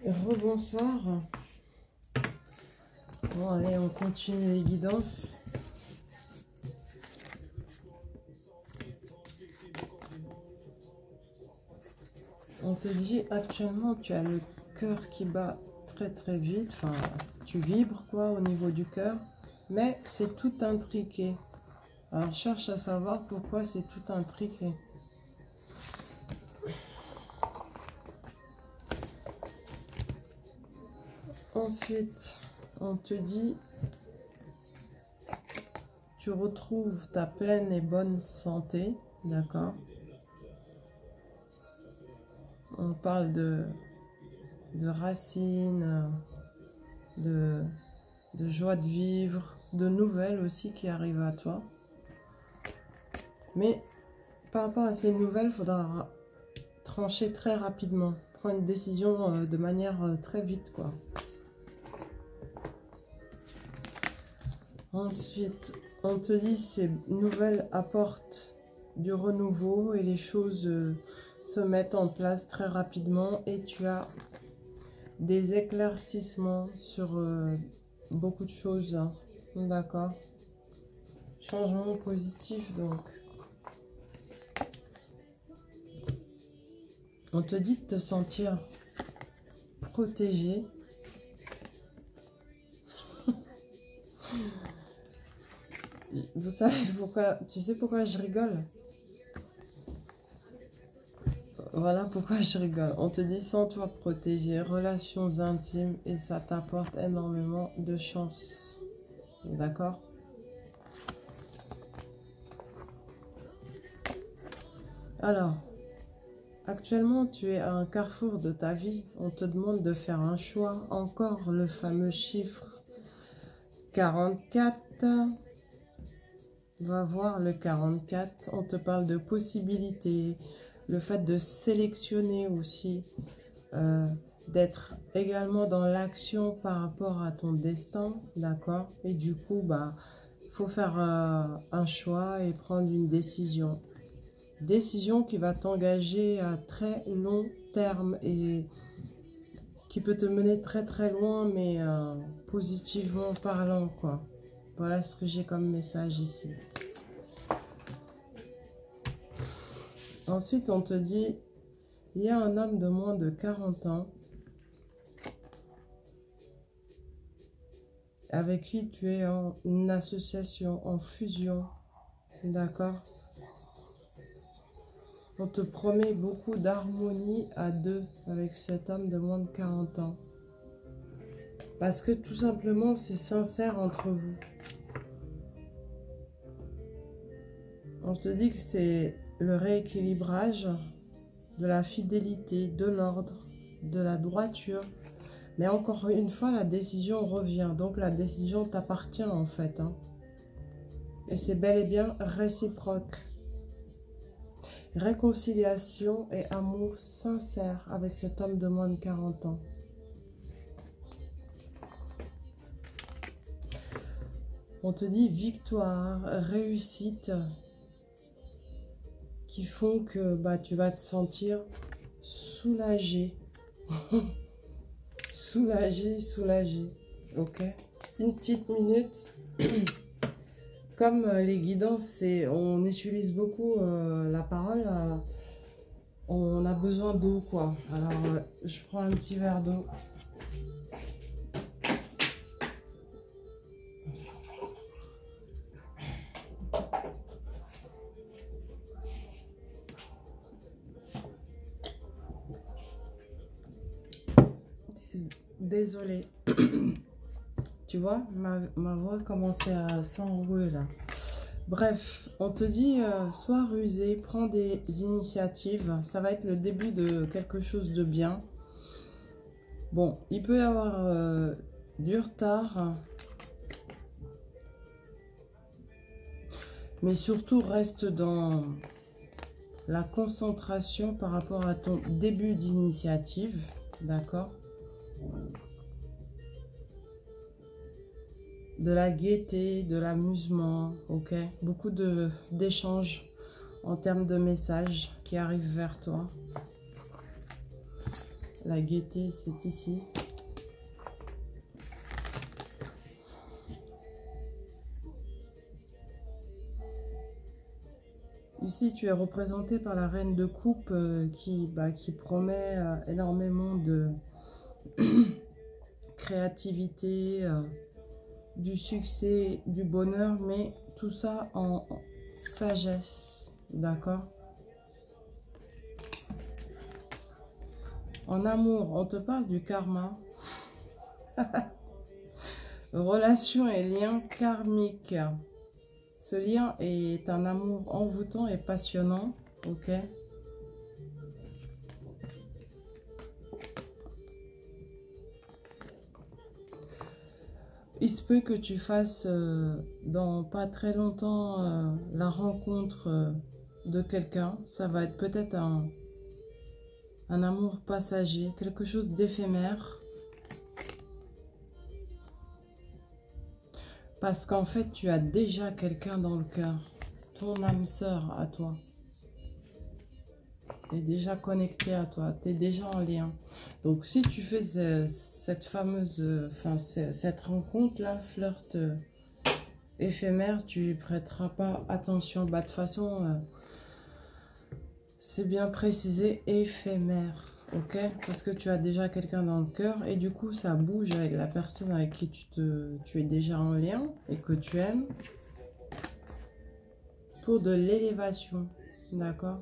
Rebonsoir. Bon, allez, on continue les guidances. On te dit actuellement, tu as le cœur qui bat très très vite. Enfin, tu vibres quoi au niveau du cœur. Mais c'est tout intriqué. Alors, cherche à savoir pourquoi c'est tout intriqué. Ensuite, on te dit, tu retrouves ta pleine et bonne santé, d'accord? On parle de racines, de joie de vivre, de nouvelles aussi qui arrivent à toi. Mais par rapport à ces nouvelles, il faudra trancher très rapidement, prendre une décision de manière très vite, quoi. Ensuite, on te dit ces nouvelles apportent du renouveau et les choses se mettent en place très rapidement et tu as des éclaircissements sur beaucoup de choses, hein. D'accord? Changement positif, donc. On te dit de te sentir protégé. Vous savez pourquoi? Tu sais pourquoi je rigole? Voilà pourquoi je rigole. On te dit sens-toi protégé, relations intimes et ça t'apporte énormément de chance. D'accord? Alors, actuellement tu es à un carrefour de ta vie. On te demande de faire un choix. Encore le fameux chiffre 44. Va voir le 44. On te parle de possibilités. Le fait de sélectionner aussi, d'être également dans l'action par rapport à ton destin, d'accord? Et du coup, bah, faut faire un choix et prendre une décision. Décision qui va t'engager à très long terme et qui peut te mener très très loin, mais positivement parlant, quoi. Voilà ce que j'ai comme message ici. Ensuite, on te dit, il y a un homme de moins de 40 ans avec qui tu es en association, en fusion, d'accord? On te promet beaucoup d'harmonie à deux avec cet homme de moins de 40 ans. Parce que tout simplement, c'est sincère entre vous. On te dit que c'est le rééquilibrage de la fidélité, de l'ordre, de la droiture. Mais encore une fois, la décision revient. Donc la décision t'appartient en fait, hein. Et c'est bel et bien réciproque. Réconciliation et amour sincère avec cet homme de moins de 40 ans. On te dit victoire, réussite, qui font que bah, tu vas te sentir soulagé. Soulagé, soulagé. Ok? Une petite minute. Comme les guidances, on utilise beaucoup la parole, on a besoin d'eau, quoi. Alors, je prends un petit verre d'eau. Désolée. Tu vois, ma voix commençait à s'enrouer là. Bref, on te dit, sois rusé, prends des initiatives. Ça va être le début de quelque chose de bien. Bon, il peut y avoir du retard. Mais surtout, reste dans la concentration par rapport à ton début d'initiative. D'accord? De la gaieté, de l'amusement, ok? Beaucoup d'échanges en termes de messages qui arrivent vers toi. La gaieté, c'est ici. Ici, tu es représenté par la reine de coupe qui promet énormément de créativité, du succès, du bonheur, mais tout ça en sagesse, d'accord? En amour, on te parle du karma. Relation et lien karmique. Ce lien est un amour envoûtant et passionnant, ok? Il se peut que tu fasses dans pas très longtemps la rencontre de quelqu'un. Ça va être peut-être un amour passager, quelque chose d'éphémère. Parce qu'en fait, tu as déjà quelqu'un dans le cœur. Ton âme sœur à toi. Tu es déjà connecté à toi. Tu es déjà en lien. Donc, si tu fais cette fameuse... cette rencontre-là, flirt éphémère, tu ne prêteras pas attention. Bah, de toute façon, c'est bien précisé, éphémère. Ok, parce que tu as déjà quelqu'un dans le cœur et du coup ça bouge avec la personne avec qui tu es déjà en lien et que tu aimes pour de l'élévation, d'accord?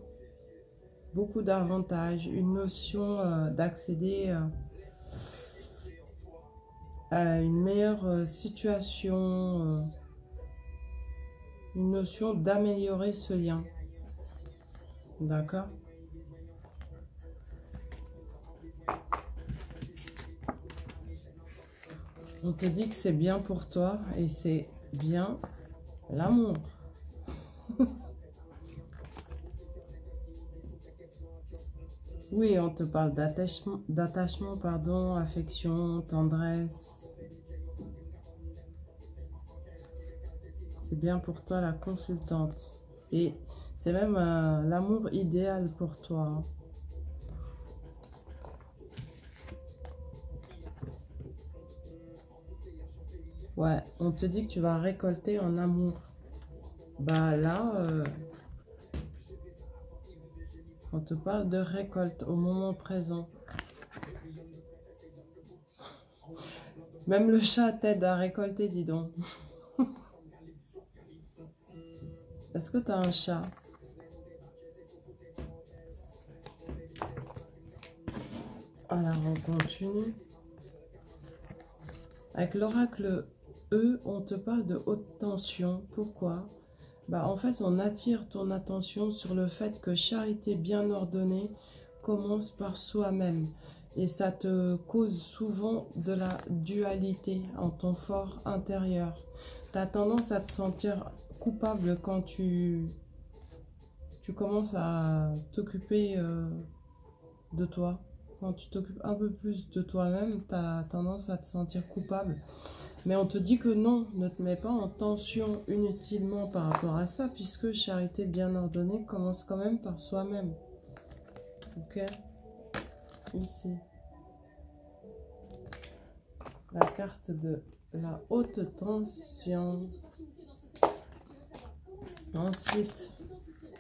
Beaucoup d'avantages, une notion d'accéder à une meilleure situation, une notion d'améliorer ce lien, d'accord? On te dit que c'est bien pour toi et c'est bien l'amour. Oui, on te parle d'attachement, pardon, affection, tendresse. C'est bien pour toi la consultante. Et c'est même l'amour idéal pour toi, hein. Ouais, on te dit que tu vas récolter en amour. Bah là, on te parle de récolte au moment présent. Même le chat t'aide à récolter, dis donc. Est-ce que tu as un chat? Alors, on continue. Avec l'oracle E, on te parle de haute tension. Pourquoi? Bah, en fait, on attire ton attention sur le fait que charité bien ordonnée commence par soi-même. Et ça te cause souvent de la dualité en ton fort intérieur. Tu as tendance à te sentir coupable quand tu commences à t'occuper de toi. Quand tu t'occupes un peu plus de toi-même, tu as tendance à te sentir coupable. Mais on te dit que non, ne te mets pas en tension inutilement par rapport à ça, puisque charité bien ordonnée commence quand même par soi-même. Ok? Ici. La carte de la haute tension. Ensuite,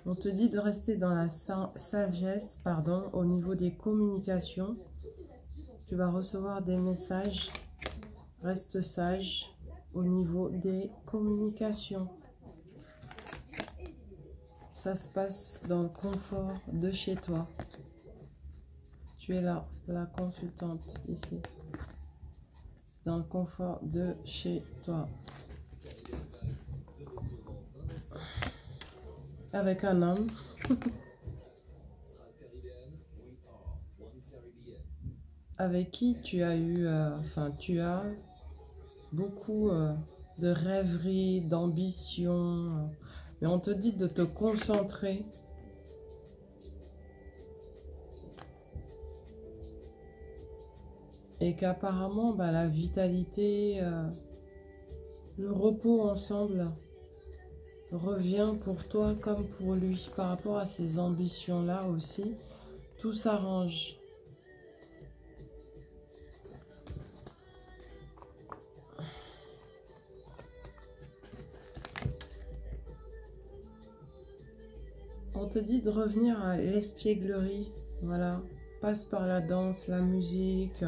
on te dit de rester dans la sagesse, pardon, au niveau des communications. Tu vas recevoir des messages. Reste sage au niveau des communications. Ça se passe dans le confort de chez toi. Tu es là, la consultante, ici. Dans le confort de chez toi. Avec un homme. Avec qui tu as eu, tu as beaucoup de rêveries, d'ambition. Mais on te dit de te concentrer. Et qu'apparemment, la vitalité, le repos ensemble revient pour toi comme pour lui. Par rapport à ces ambitions-là aussi, tout s'arrange. On te dit de revenir à l'espièglerie. Voilà. Passe par la danse, la musique.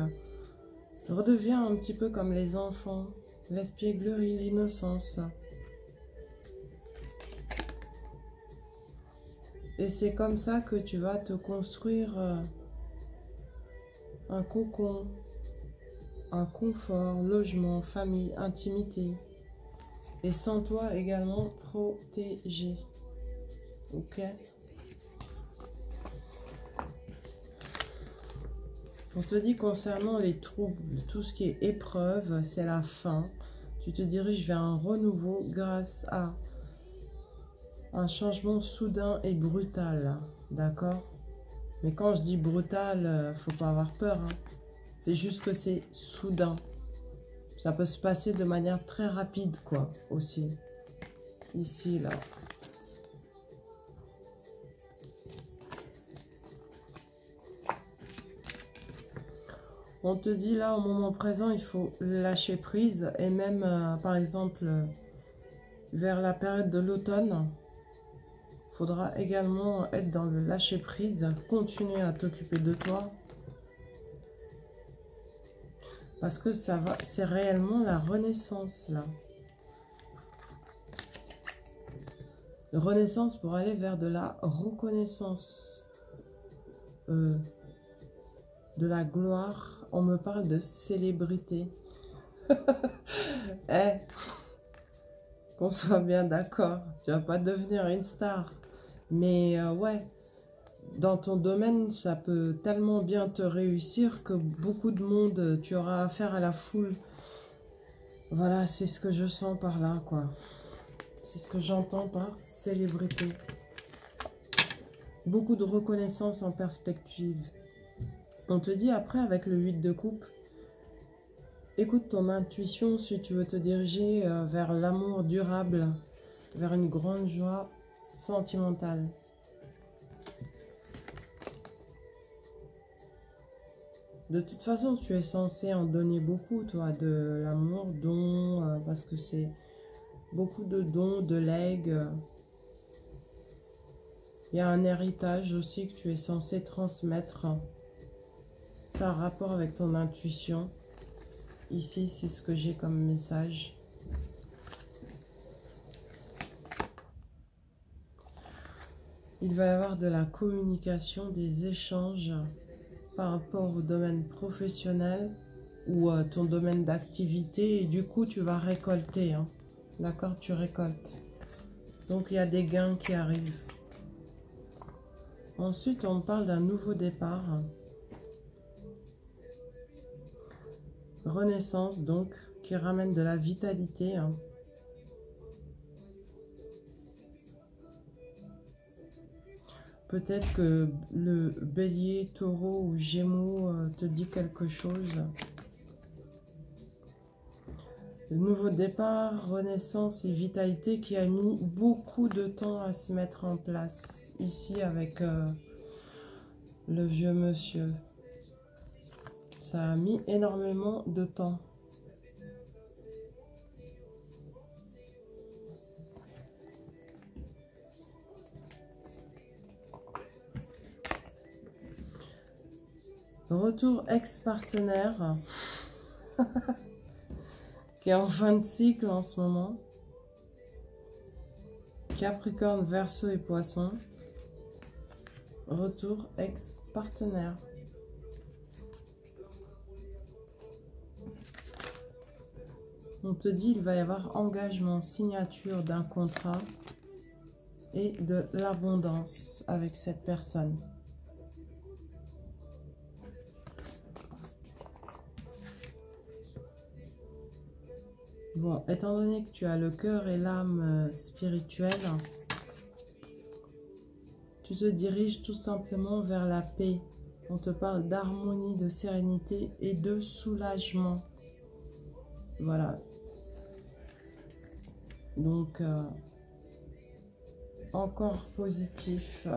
Redeviens un petit peu comme les enfants. L'espièglerie, l'innocence. Et c'est comme ça que tu vas te construire un cocon, un confort, logement, famille, intimité. Et sens-toi également protégé. Ok? On te dit concernant les troubles, tout ce qui est épreuve, c'est la fin. Tu te diriges vers un renouveau grâce à un changement soudain et brutal. D'accord? Mais quand je dis brutal, faut pas avoir peur. Hein. C'est juste que c'est soudain. Ça peut se passer de manière très rapide, quoi, aussi. Ici, là. On te dit là, au moment présent, il faut lâcher prise. Et même, par exemple, vers la période de l'automne, il faudra également être dans le lâcher prise. Continuer à t'occuper de toi. Parce que ça va, c'est réellement la renaissance, là. Renaissance pour aller vers de la reconnaissance. De la gloire. On me parle de célébrité. Eh, qu'on soit bien d'accord. Tu vas pas devenir une star. Mais ouais, dans ton domaine, ça peut tellement bien te réussir que beaucoup de monde, tu auras affaire à la foule. Voilà, c'est ce que je sens par là, quoi. C'est ce que j'entends par célébrité. Beaucoup de reconnaissance en perspective. On te dit après, avec le 8 de coupe, écoute ton intuition si tu veux te diriger vers l'amour durable, vers une grande joie sentimentale. De toute façon, tu es censé en donner beaucoup, toi, de l'amour, don, parce que c'est beaucoup de dons, de legs. Il y a un héritage aussi que tu es censé transmettre. Ça a un rapport avec ton intuition. Ici, c'est ce que j'ai comme message. Il va y avoir de la communication, des échanges par rapport au domaine professionnel ou ton domaine d'activité. Et du coup, tu vas récolter. Hein. D'accord, tu récoltes. Donc, il y a des gains qui arrivent. Ensuite, on parle d'un nouveau départ. Renaissance, donc, qui ramène de la vitalité. Hein. Peut-être que le bélier, taureau ou gémeaux te dit quelque chose. Le nouveau départ, renaissance et vitalité qui a mis beaucoup de temps à se mettre en place. Ici, avec le vieux monsieur. Ça a mis énormément de temps. Retour ex-partenaire qui est en fin de cycle en ce moment. Capricorne, Verseau et Poisson. Retour ex-partenaire. On te dit il va y avoir engagement, signature d'un contrat et de l'abondance avec cette personne. Bon, étant donné que tu as le cœur et l'âme spirituelle, tu te diriges tout simplement vers la paix. On te parle d'harmonie, de sérénité et de soulagement. Voilà. Donc, encore positif.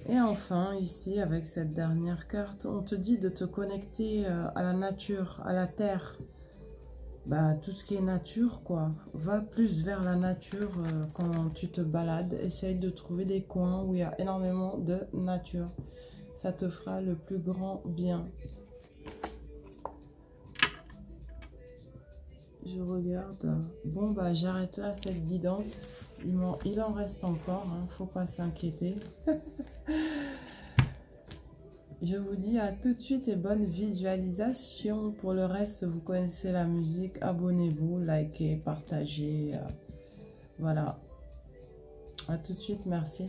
Et enfin, ici, avec cette dernière carte, on te dit de te connecter à la nature, à la terre. bah, tout ce qui est nature, quoi. Va plus vers la nature quand tu te balades. Essaye de trouver des coins où il y a énormément de nature. Ça te fera le plus grand bien. Je regarde. Bon, bah, j'arrête là cette guidance. Il en reste encore, hein, faut pas s'inquiéter. Je vous dis à tout de suite et bonne visualisation. Pour le reste, vous connaissez la musique. Abonnez-vous, likez, partagez. Voilà. À tout de suite, merci.